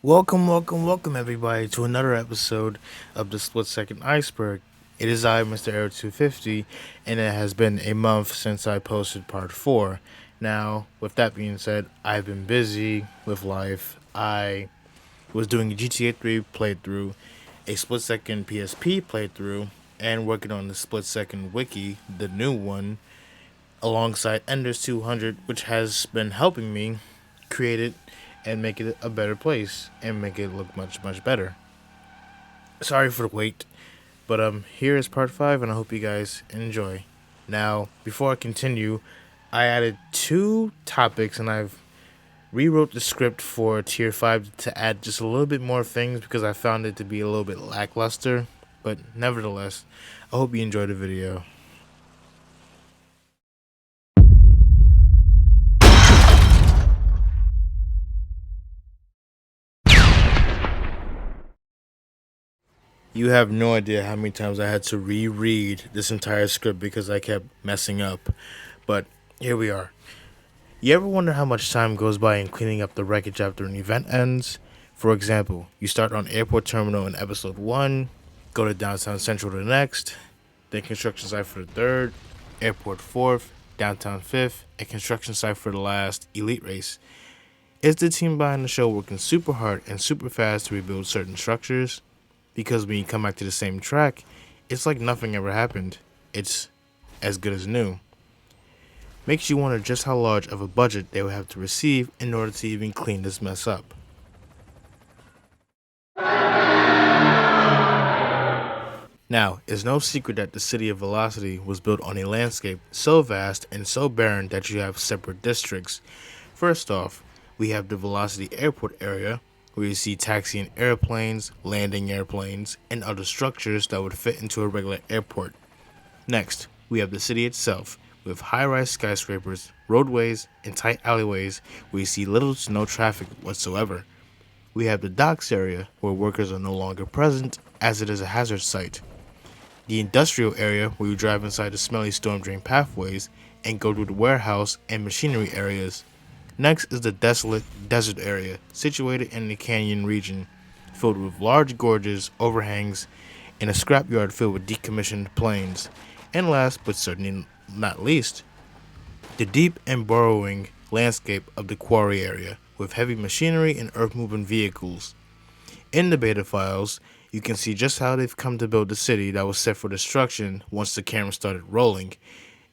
Welcome, everybody, to another episode of the Split Second Iceberg. It is I, Mr. Air 250, and it has been a month since I posted part 4. Now, with that being said, I've been busy with life. I was doing a GTA 3 playthrough, a Split Second PSP playthrough, and working on the Split Second Wiki, the new one, alongside Enders 200, which has been helping me create it and make it a better place and make it look much better. Sorry for the wait, but here is part 5 and I hope you guys enjoy. Now, before I continue, I added 2 topics and I've rewrote the script for tier 5 to add just a little bit more things because I found it to be a little bit lackluster, but nevertheless, I hope you enjoyed the video. You have no idea how many times I had to reread this entire script because I kept messing up. But here we are. You ever wonder how much time goes by in cleaning up the wreckage after an event ends? For example, you start on Airport Terminal in episode 1, go to Downtown Central the next, then construction site for the third, Airport 4th, Downtown 5th, and construction site for the last, Elite Race. Is the team behind the show working super hard and super fast to rebuild certain structures? Because when you come back to the same track, it's like nothing ever happened. It's as good as new. Makes you wonder just how large of a budget they would have to receive in order to even clean this mess up. Now, it's no secret that the city of Velocity was built on a landscape so vast and so barren that you have separate districts. First off, we have the Velocity Airport area, where you see taxiing airplanes, landing airplanes, and other structures that would fit into a regular airport. Next, we have the city itself, with high-rise skyscrapers, roadways, and tight alleyways where you see little to no traffic whatsoever. We have the docks area, where workers are no longer present, as it is a hazard site. The industrial area, where you drive inside the smelly storm drain pathways and go through the warehouse and machinery areas. Next is the desolate desert area, situated in the canyon region, filled with large gorges, overhangs, and a scrapyard filled with decommissioned planes. And last, but certainly not least, the deep and burrowing landscape of the quarry area, with heavy machinery and earth-moving vehicles. In the beta files, you can see just how they've come to build the city that was set for destruction once the camera started rolling.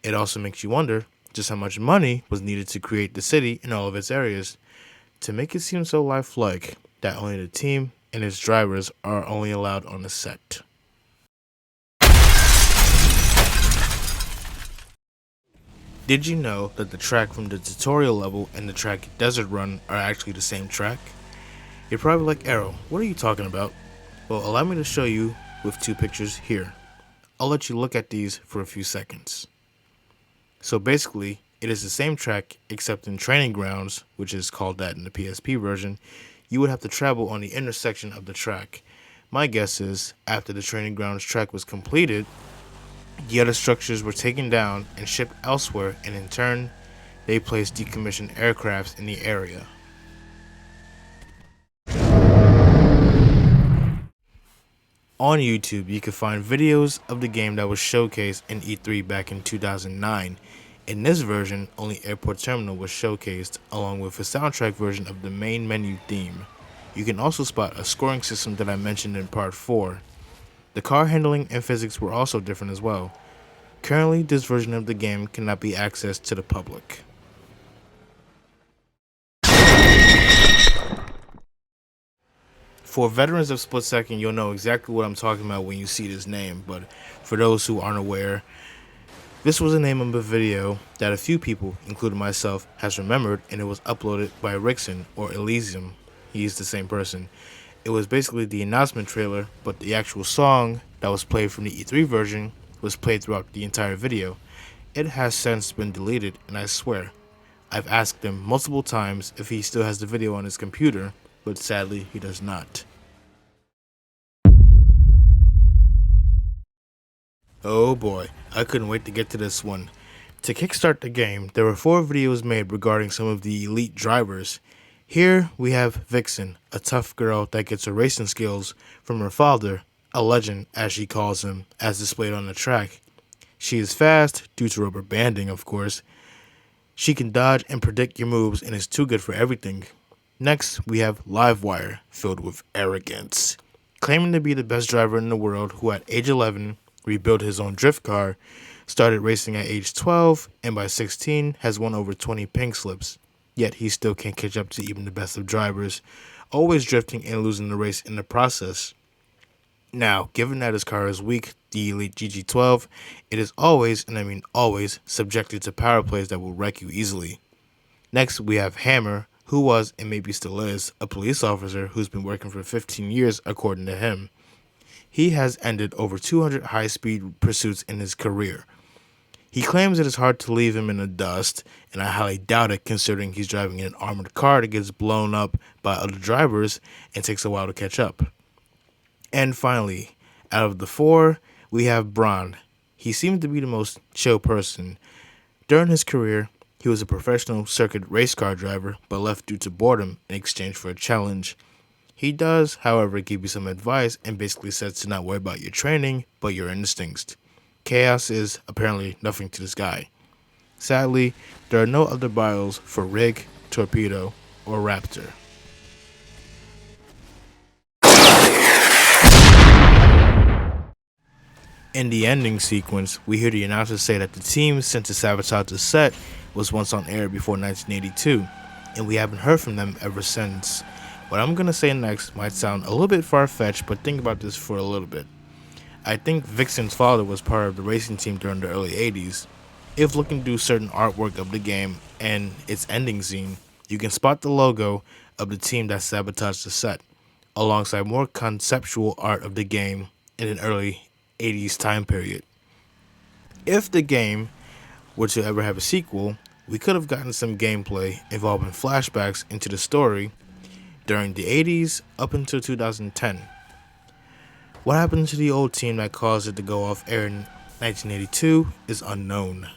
It also makes you wonder just how much money was needed to create the city in all of its areas to make it seem so lifelike that only the team and its drivers are only allowed on the set. Did you know that the track from the tutorial level and the track Desert Run are actually the same track? You're probably like, Arrow, what are you talking about? Well, allow me to show you with 2 pictures here. I'll let you look at these for a few seconds. So basically, it is the same track except in Training Grounds, which is called that in the PSP version, you would have to travel on the intersection of the track. My guess is, after the Training Grounds track was completed, the other structures were taken down and shipped elsewhere, and in turn, they placed decommissioned aircrafts in the area. On YouTube, you can find videos of the game that was showcased in E3 back in 2009. In this version, only Airport Terminal was showcased, along with a soundtrack version of the main menu theme. You can also spot a scoring system that I mentioned in part 4. The car handling and physics were also different as well. Currently, this version of the game cannot be accessed to the public. For veterans of Split Second, you'll know exactly what I'm talking about when you see this name, but for those who aren't aware, this was the name of a video that a few people, including myself, has remembered, and it was uploaded by Rickson, or Elysium. He's the same person. It was basically the announcement trailer, but the actual song that was played from the E3 version was played throughout the entire video. It has since been deleted, and I swear, I've asked him multiple times if he still has the video on his computer, but sadly he does not. Oh boy, I couldn't wait to get to this one. To kickstart the game, there were 4 videos made regarding some of the elite drivers. Here we have Vixen, a tough girl that gets her racing skills from her father, a legend as she calls him, as displayed on the track. She is fast, due to rubber banding of course. She can dodge and predict your moves and is too good for everything. Next, we have Livewire, filled with arrogance. Claiming to be the best driver in the world, who at age 11 rebuilt his own drift car, started racing at age 12, and by 16 has won over 20 pink slips. Yet he still can't catch up to even the best of drivers, always drifting and losing the race in the process. Now, given that his car is weak, the Elite GG12, it is always, and I mean always, subjected to power plays that will wreck you easily. Next, we have Hammer, who was, and maybe still is, a police officer who's been working for 15 years according to him. He has ended over 200 high-speed pursuits in his career. He claims it is hard to leave him in the dust, and I highly doubt it considering he's driving in an armored car that gets blown up by other drivers and takes a while to catch up. And finally, out of the four, we have Braun. He seemed to be the most chill person. During his career, he was a professional circuit race car driver, but left due to boredom in exchange for a challenge. He does, however, give you some advice and basically says to not worry about your training, but your instincts. Chaos is apparently nothing to this guy. Sadly, there are no other bios for Rig, Torpedo, or Raptor. In the ending sequence, we hear the announcers say that the team sent to sabotage the set was once on air before 1982, and we haven't heard from them ever since. What I'm going to say next might sound a little bit far-fetched, but think about this for a little bit. I think Vixen's father was part of the racing team during the early 80s. If looking through certain artwork of the game and its ending scene, you can spot the logo of the team that sabotaged the set, alongside more conceptual art of the game in an early 80s time period. If the game were to ever have a sequel, we could have gotten some gameplay involving flashbacks into the story during the 80s up until 2010. What happened to the old team that caused it to go off air in 1982 is unknown.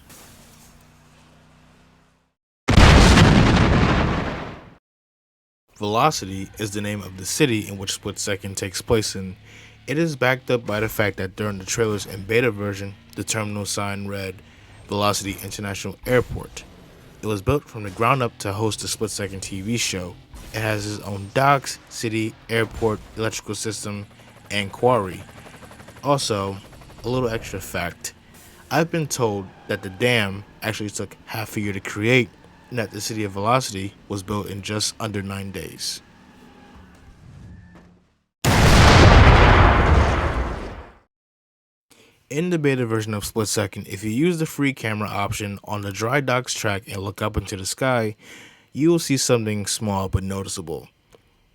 Velocity is the name of the city in which Split Second takes place in. It is backed up by the fact that during the trailers and beta version, the terminal sign read Velocity International Airport. It was built from the ground up to host the Split Second TV show. It has its own docks, city, airport, electrical system, and quarry. Also, a little extra fact. I've been told that the dam actually took half a year to create, and that the city of Velocity was built in just under 9 days. In the beta version of Split Second, if you use the free camera option on the dry docks track and look up into the sky, you will see something small but noticeable.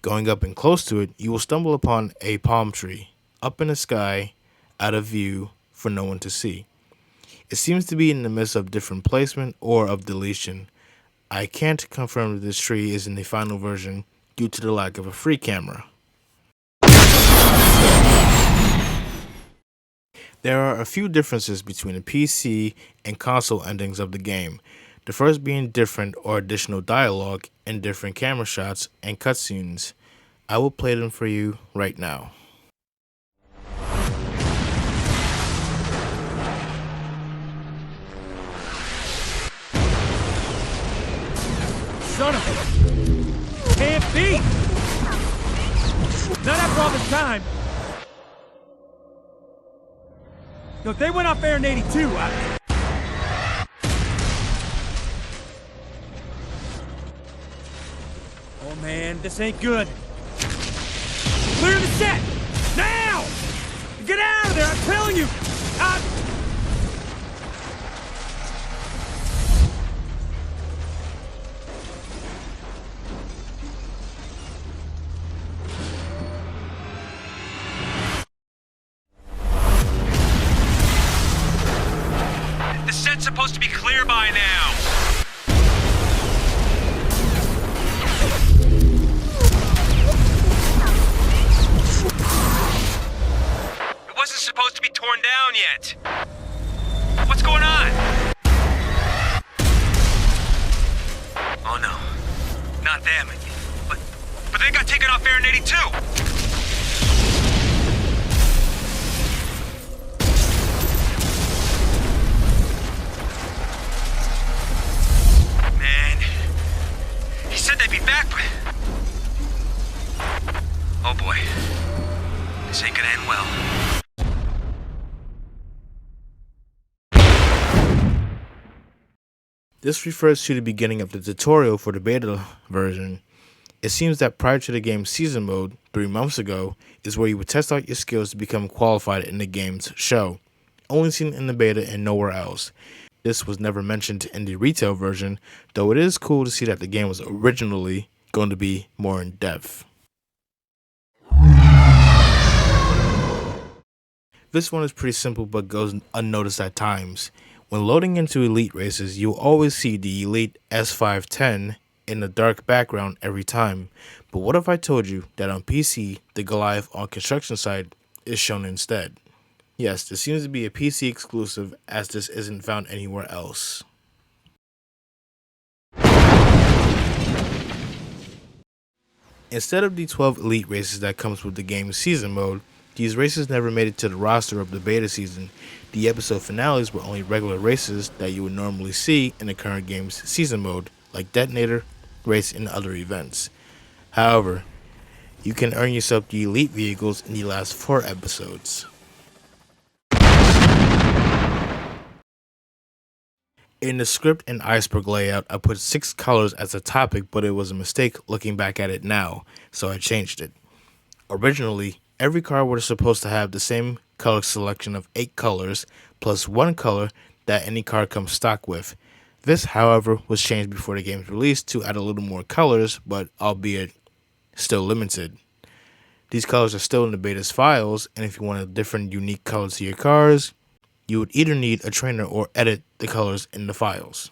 Going up and close to it, you will stumble upon a palm tree, up in the sky, out of view, for no one to see. It seems to be in the midst of different placement or of deletion. I can't confirm that this tree is in the final version due to the lack of a free camera. There are a few differences between the PC and console endings of the game, the first being different or additional dialogue and different camera shots and cutscenes. I will play them for you right now. Son of a... Can't be! Not after all this time! No, they went off air in 82, Oh man, this ain't good. Clear the set! Now! Get out of there, I'm telling you! The set's supposed to be clear by now. It wasn't supposed to be torn down yet. What's going on? Oh no, not them again. off Aaron 82. Man, he said they'd be back, but... Oh boy. This ain't gonna end well. This refers to the beginning of the tutorial for the beta version. It seems that prior to the game's season mode, 3 months ago, is where you would test out your skills to become qualified in the game's show. Only seen in the beta and nowhere else. This was never mentioned in the retail version, though it is cool to see that the game was originally going to be more in depth. This one is pretty simple but goes unnoticed at times. When loading into Elite races, you'll always see the Elite S510 in the dark background every time. But what if I told you that on PC, the Goliath on construction site is shown instead? Yes, this seems to be a PC exclusive as this isn't found anywhere else. Instead of the 12 Elite races that comes with the game's season mode, these races never made it to the roster of the beta season. The episode finales were only regular races that you would normally see in the current game's season mode, like Detonator, Race, and other events. However, you can earn yourself the Elite vehicles in the last 4 episodes. In the script and Iceberg layout, I put 6 colors as a topic, but it was a mistake looking back at it now, so I changed it. Originally, every car was supposed to have the same color selection of 8 colors, plus 1 color that any car comes stock with. This, however, was changed before the game's release to add a little more colors, but albeit still limited. These colors are still in the beta's files, and if you want a different unique color to your cars, you would either need a trainer or edit the colors in the files.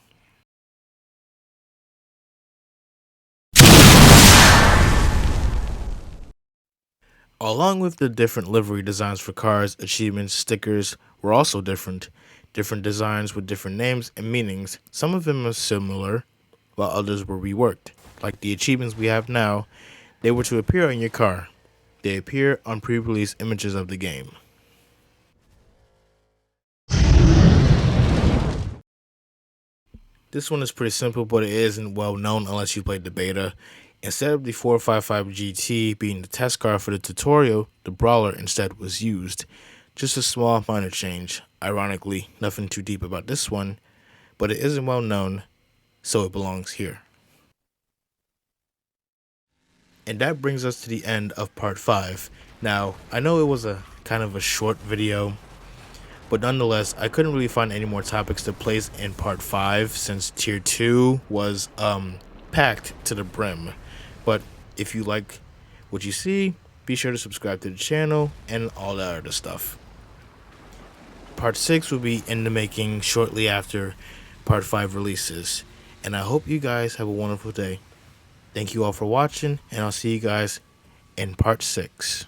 Along with the different livery designs for cars, achievements, stickers were also different. Different designs with different names and meanings. Some of them are similar, while others were reworked. Like the achievements we have now, they were to appear on your car. They appear on pre-release images of the game. This one is pretty simple, but it isn't well known unless you played the beta. Instead of the 455 GT being the test car for the tutorial, the Brawler instead was used. Just a small minor change. Ironically, nothing too deep about this one, but it isn't well known, so it belongs here. And that brings us to the end of part 5. Now, I know it was a kind of a short video, but nonetheless, I couldn't really find any more topics to place in part 5 since tier 2 was packed to the brim. But if you like what you see, be sure to subscribe to the channel and all that other stuff. Part 6 will be in the making shortly after part 5 releases. And I hope you guys have a wonderful day. Thank you all for watching, and I'll see you guys in part 6.